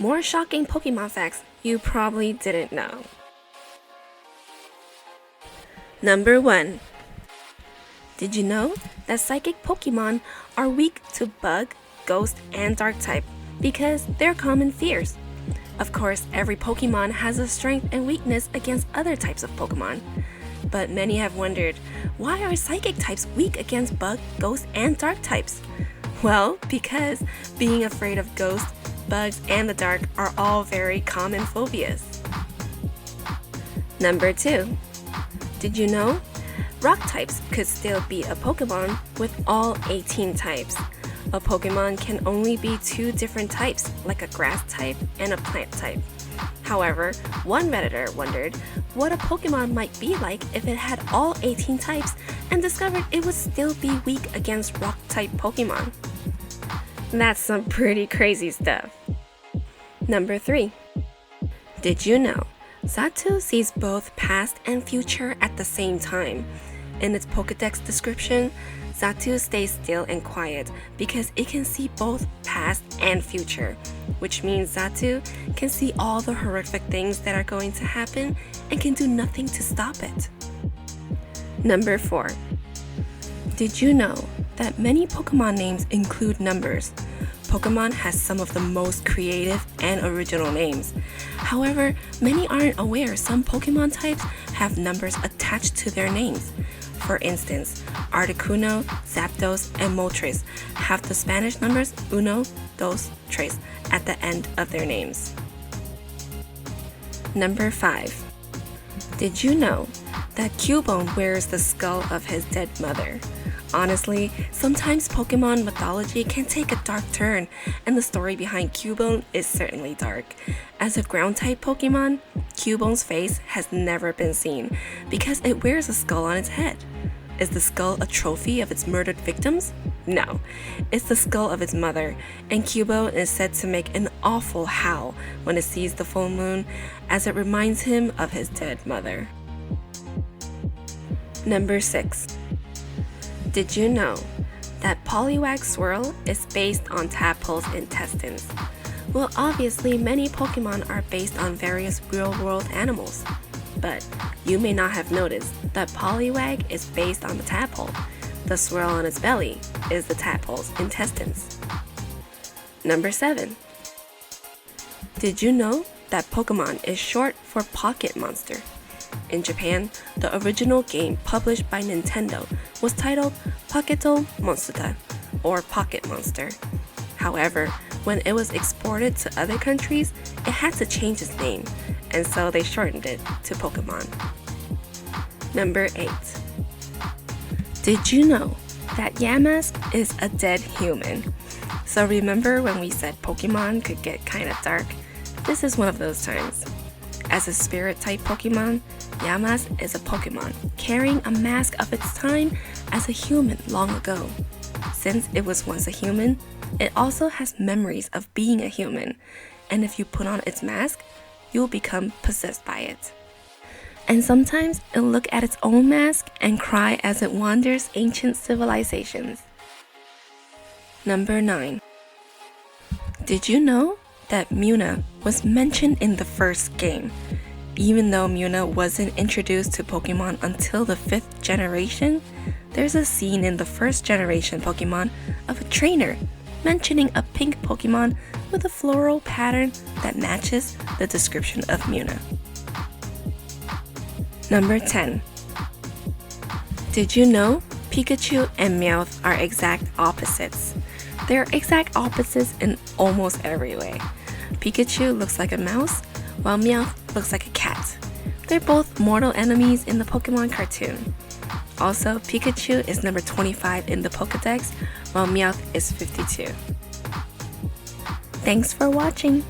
More shocking Pokemon facts you probably didn't know. Number 1. Did you know that psychic Pokemon are weak to Bug, Ghost, and Dark type because they're common fears? Of course, every Pokemon has a strength and weakness against other types of Pokemon. But many have wondered, why are psychic types weak against Bug, Ghost, and Dark types? Well, because being afraid of ghosts, bugs, and the dark are all very common phobias. Number 2. Did you know? Rock types could still be a Pokemon with all 18 types. A Pokemon can only be 2 different types, like a grass type and a plant type. However, one Redditor wondered what a Pokemon might be like if it had all 18 types and discovered it would still be weak against rock-type Pokemon. That's some pretty crazy stuff. Number 3. Did you know? Xatu sees both past and future at the same time. In its Pokédex description, Xatu stays still and quiet because it can see both past and future, which means Xatu can see all the horrific things that are going to happen and can do nothing to stop it. Number 4. Did you know that many Pokemon names include numbers? Pokemon has some of the most creative and original names. However, many aren't aware some Pokemon types have numbers attached to their names. For instance, Articuno, Zapdos, and Moltres have the Spanish numbers uno, dos, tres at the end of their names. Number 5. Did you know that Cubone wears the skull of his dead mother? Honestly, sometimes Pokemon mythology can take a dark turn, and the story behind Cubone is certainly dark. As a ground-type Pokemon, Cubone's face has never been seen because it wears a skull on its head. Is the skull a trophy of its murdered victims? No, it's the skull of its mother, and Cubone is said to make an awful howl when it sees the full moon, as it reminds him of his dead mother. Number 6. Did you know that Poliwag Swirl is based on Tadpole's intestines? Well, obviously, many Pokemon are based on various real-world animals. But you may not have noticed that Poliwag is based on the tadpole. The swirl on its belly is the tadpole's intestines. Number 7. Did you know that Pokemon is short for Pocket Monster? In Japan, the original game published by Nintendo was titled Poketo Monster, or Pocket Monster. However, when it was exported to other countries, it had to change its name, and so they shortened it to Pokemon. Number 8. Did you know that Yamask is a dead human? So remember when we said Pokemon could get kinda dark? This is one of those times. As a spirit-type Pokemon, Yamask is a Pokemon carrying a mask of its time as a human long ago. Since it was once a human, it also has memories of being a human, and if you put on its mask, you'll become possessed by it. And sometimes it'll look at its own mask and cry as it wanders ancient civilizations. Number 9. Did you know that Munna was mentioned in the first game? Even though Munna wasn't introduced to Pokemon until the 5th generation, there's a scene in the 1st generation Pokemon of a trainer mentioning a pink Pokemon with a floral pattern that matches the description of Munna. Number 10. Did you know Pikachu and Meowth are exact opposites? They're exact opposites in almost every way. Pikachu looks like a mouse, while Meowth looks like a cat. They're both mortal enemies in the Pokemon cartoon. Also, Pikachu is number 25 in the Pokédex, while Meowth is 52. Thanks for watching!